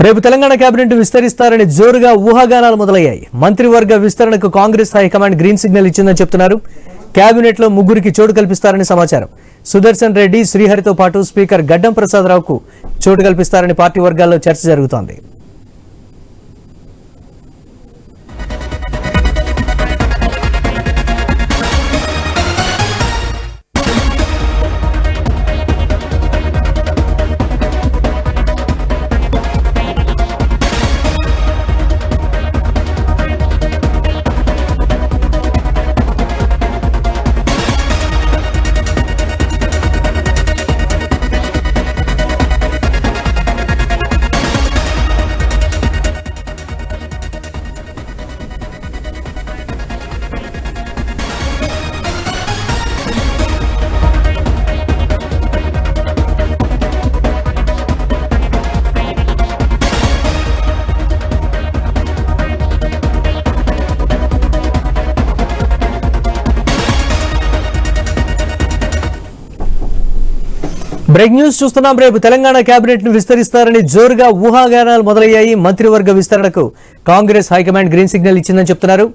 రేపు తెలంగాణ కేబినెట్ విస్తరిస్తారని జోరుగా ఊహాగానాలు మొదలయ్యాయి. మంత్రివర్గ విస్తరణకు కాంగ్రెస్ హైకమాండ్ గ్రీన్ సిగ్నల్ ఇచ్చిందని చెప్తున్నారు. కేబినెట్ లో ముగ్గురికి చోటు కల్పిస్తారని సమాచారం. సుదర్శన్ రెడ్డి, శ్రీహరితో పాటు స్పీకర్ గడ్డం ప్రసాదరావుకు చోటు కల్పిస్తారని పార్టీ వర్గాల్లో చర్చ జరుగుతోంది. బ్రేక్ న్యూస్ చూస్తున్నాం. రేపు తెలంగాణ కేబినెట్ ను విస్తరిస్తారని జోరుగా ఊహాగానాలు మొదలయ్యాయి. మంత్రివర్గ విస్తరణకు కాంగ్రెస్ హైకమాండ్ గ్రీన్ సిగ్నల్ ఇచ్చిందని చెప్తున్నారు.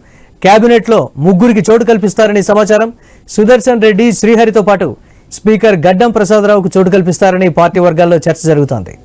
కేబినెట్ లో ముగ్గురికి చోటు కల్పిస్తారని సమాచారం. సుదర్శన్ రెడ్డి, శ్రీహరితో పాటు స్పీకర్ గడ్డం ప్రసాదరావుకు చోటు కల్పిస్తారని పార్టీ వర్గాల్లో చర్చ జరుగుతోంది.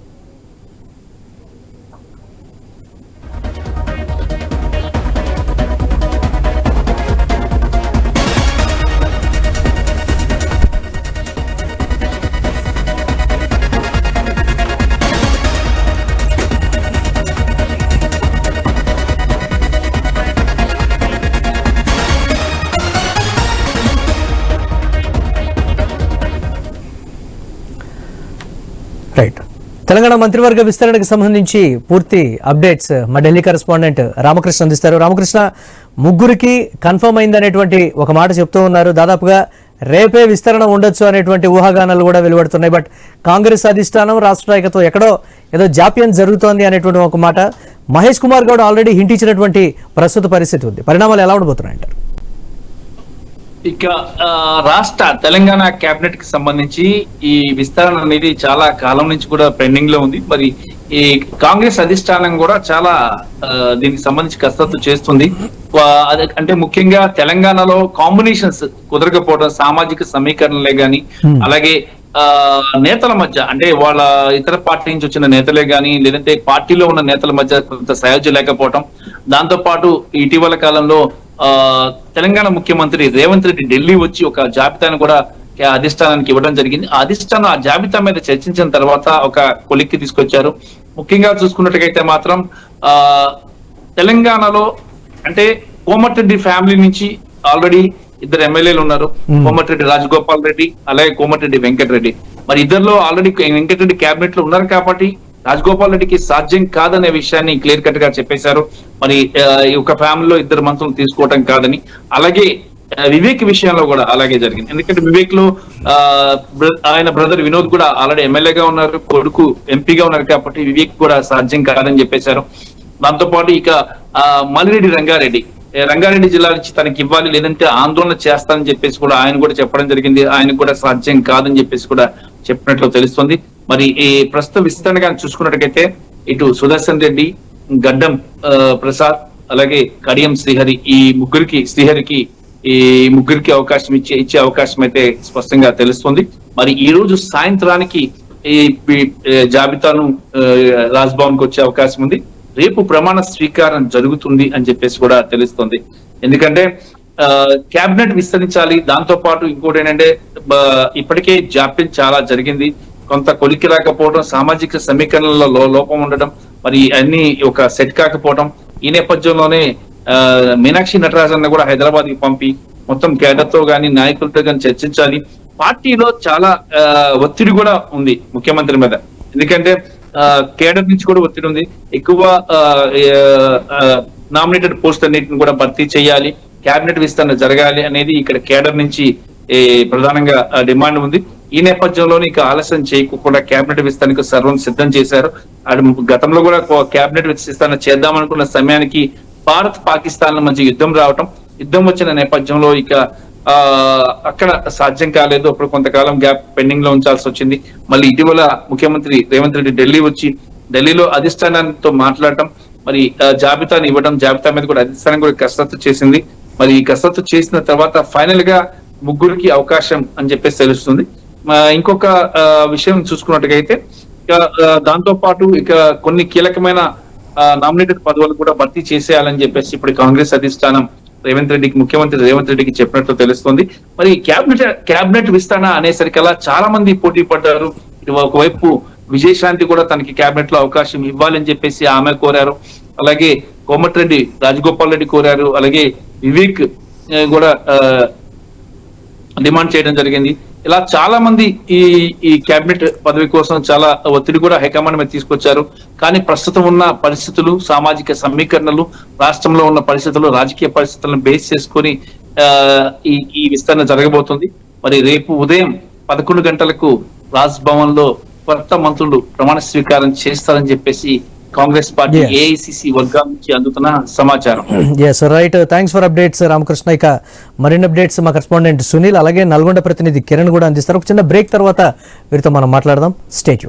రైట్. తెలంగాణ మంత్రివర్గ విస్తరణకు సంబంధించి పూర్తి అప్డేట్స్ మా ఢిల్లీ కరెస్పాండెంట్ రామకృష్ణ అందిస్తారు. రామకృష్ణ, ముగ్గురికి కన్ఫర్మ్ అయిందనేటువంటి ఒక మాట చెప్తూ ఉన్నారు. దాదాపుగా రేపే విస్తరణ ఉండొచ్చు అనేటువంటి ఊహాగానాలు కూడా వెలువడుతున్నాయి. బట్ కాంగ్రెస్ అధిష్టానం, రాష్ట్ర నాయకత్వం ఎక్కడో ఏదో జాప్యం జరుగుతోంది అనేటువంటి ఒక మాట. మహేష్ కుమార్ గౌడ్ ఆల్రెడీ హింట్ ఇచ్చినటువంటి ప్రస్తుత పరిస్థితి ఉంది. పరిణామాలు ఎలా ఉండబోతున్నాయంటారు? ఇక రాష్ట్ర తెలంగాణ కేబినెట్ కి సంబంధించి ఈ విస్తరణ అనేది చాలా కాలం నుంచి కూడా పెండింగ్ లో ఉంది. మరి ఈ కాంగ్రెస్ అధిష్టానం కూడా చాలా దీనికి సంబంధించి కసరత్తు చేస్తుంది. అంటే ముఖ్యంగా తెలంగాణలో కాంబినేషన్స్ కుదరకపోవడం, సామాజిక సమీకరణలే గాని, అలాగే నేతల మధ్య అంటే వాళ్ళ ఇతర పార్టీ నుంచి వచ్చిన నేతలే గాని, లేదంటే పార్టీలో ఉన్న నేతల మధ్య కొంత సయోధ్య లేకపోవడం, దాంతో పాటు ఇటీవల కాలంలో తెలంగాణ ముఖ్యమంత్రి రేవంత్ రెడ్డి ఢిల్లీ వచ్చి ఒక జాబితాను కూడా అధిష్టానానికి ఇవ్వడం జరిగింది. ఆ అధిష్టానం ఆ జాబితా మీద చర్చించిన తర్వాత ఒక కొలిక్కి తీసుకొచ్చారు. ముఖ్యంగా చూసుకున్నట్టుగైతే మాత్రం తెలంగాణలో అంటే కోమటిరెడ్డి ఫ్యామిలీ నుంచి ఆల్రెడీ ఇద్దరు ఎమ్మెల్యేలు ఉన్నారు. కోమటిరెడ్డి రాజగోపాల్ రెడ్డి, అలాగే కోమటిరెడ్డి వెంకటరెడ్డి. మరి ఇద్దరులో ఆల్రెడీ వెంకటరెడ్డి కేబినెట్ లో ఉన్నారు కాబట్టి రాజగోపాల్ రెడ్డికి సాధ్యం కాదనే విషయాన్ని క్లియర్ కట్ గా చెప్పేశారు. మరి ఒక ఫ్యామిలీలో ఇద్దరు మంత్రులు తీసుకోవటం కాదని. అలాగే వివేక్ విషయంలో కూడా అలాగే జరిగింది. ఎందుకంటే వివేక్ లో ఆయన బ్రదర్ వినోద్ కూడా ఆల్రెడీ ఎమ్మెల్యేగా ఉన్నారు, కొడుకు ఎంపీగా ఉన్నారు కాబట్టి వివేక్ కూడా సాధ్యం కాదని చెప్పేశారు. దాంతో పాటు ఇక మల్లిరెడ్డి రంగారెడ్డి జిల్లా నుంచి తనకి ఇవ్వాలి, లేదంటే ఆందోళన చేస్తానని చెప్పేసి కూడా ఆయన కూడా చెప్పడం జరిగింది. ఆయనకు కూడా సాధ్యం కాదని చెప్పేసి కూడా చెప్పినట్లు తెలుస్తుంది. మరి ఈ ప్రస్తుత విస్తరణ కానీ చూసుకున్నట్టుగైతే ఇటు సుదర్శన్ రెడ్డి, గడ్డం ప్రసాద్, అలాగే కడియం శ్రీహరి, శ్రీహరికి ఈ ముగ్గురికి అవకాశం ఇచ్చే అవకాశం అయితే స్పష్టంగా తెలుస్తుంది. మరి ఈ రోజు సాయంత్రానికి ఈ జాబితాను రాజ్భవన్ కు వచ్చే అవకాశం ఉంది. రేపు ప్రమాణ స్వీకారం జరుగుతుంది అని చెప్పేసి కూడా తెలుస్తుంది. ఎందుకంటే కేబినెట్ విస్తరించాలి. దాంతో పాటు ఇంకోటి ఏంటంటే ఇప్పటికే జాప్యం చాలా జరిగింది. కొంత కొలికి రాకపోవడం, సామాజిక సమీకరణలో లోపం ఉండడం, మరి అన్ని ఒక సెట్ కాకపోవడం. ఈ నేపథ్యంలోనే మీనాక్షి నటరాజన్ కూడా హైదరాబాద్ కి పంపి మొత్తం కేడర్ తో గాని, నాయకులతో గాని చర్చించాలి. పార్టీలో చాలా ఒత్తిడి కూడా ఉంది ముఖ్యమంత్రి మీద. ఎందుకంటే కేడర్ నుంచి కూడా ఒత్తిడి ఉంది. ఎక్కువ నామినేటెడ్ పోస్ట్ అన్నిటిని కూడా భర్తీ చేయాలి, కేబినెట్ విస్తరణ జరగాలి అనేది ఇక్కడ కేడర్ నుంచి ప్రధానంగా డిమాండ్ ఉంది. ఈ నేపథ్యంలోనే ఇక ఆలస్యం చేయకుండా కేబినెట్ విస్తరణకు సర్వం సిద్ధం చేశారు. గతంలో కూడా కేబినెట్ విస్తరణ చేద్దామనుకున్న సమయానికి భారత్ పాకిస్తాన్ మధ్య యుద్ధం రావటం, యుద్ధం వచ్చిన నేపథ్యంలో ఇక అక్కడ సాధ్యం కాలేదు. అప్పుడు కొంతకాలం గ్యాప్ పెండింగ్ లో ఉంచాల్సి వచ్చింది. మళ్ళీ ఇటీవల ముఖ్యమంత్రి రేవంత్ రెడ్డి ఢిల్లీ వచ్చి ఢిల్లీలో అధిష్టానంతో మాట్లాడటం, మరి జాబితాను ఇవ్వడం, జాబితా మీద కూడా అధిష్టానం కూడా కసరత్తు చేసింది. మరి ఈ కసరత్తు చేసిన తర్వాత ఫైనల్ గా ముగ్గురికి అవకాశం అని చెప్పేసి తెలుస్తుంది. ఇంకొక విషయం చూసుకున్నట్టుగైతే దాంతో పాటు ఇక కొన్ని కీలకమైన నామినేటెడ్ పదవులు కూడా భర్తీ చేసేయాలని చెప్పేసి ఇప్పుడు కాంగ్రెస్ అధిష్టానం ముఖ్యమంత్రి రేవంత్ రెడ్డికి చెప్పినట్లు తెలుస్తుంది. మరి క్యాబినెట్ విస్తరణ అనేసరికల్లా చాలా మంది పోటీ పడ్డారు. ఒకవైపు విజయశాంతి కూడా తనకి క్యాబినెట్ లో అవకాశం ఇవ్వాలని చెప్పేసి ఆమె కోరారు. అలాగే కోమటిరెడ్డి రాజగోపాల్ రెడ్డి కోరారు. అలాగే వివేక్ కూడా డిమాండ్ చేయడం జరిగింది. ఇలా చాలా మంది ఈ క్యాబినెట్ పదవి కోసం చాలా ఒత్తిడి కూడా హైకమాండ్ మీద తీసుకొచ్చారు. కానీ ప్రస్తుతం ఉన్న పరిస్థితులు, సామాజిక సమీకరణలు, రాష్ట్రంలో ఉన్న పరిస్థితులు, రాజకీయ పరిస్థితులను బేస్ చేసుకొని ఈ విస్తరణ జరగబోతుంది. మరి రేపు ఉదయం 11 గంటలకు రాజ్ భవన్ లో కొత్త మంత్రులు ప్రమాణ స్వీకారం చేస్తారని చెప్పేసి కాంగ్రెస్ పార్టీ ఏఐసిసి వర్గాల నుంచి అందుతున్న సమాచారం. Yes right, thanks for updates Ramakrishna. ఇక మరిన్ని అప్డేట్స్ మా కరెస్పాండెంట్ సునీల్ అలాగే నల్గొండ ప్రతినిధి కిరణ్ కూడా అందిస్తారు. ఒక చిన్న బ్రేక్ తర్వాత వీరితో మనం మాట్లాడదాం. Stay tune.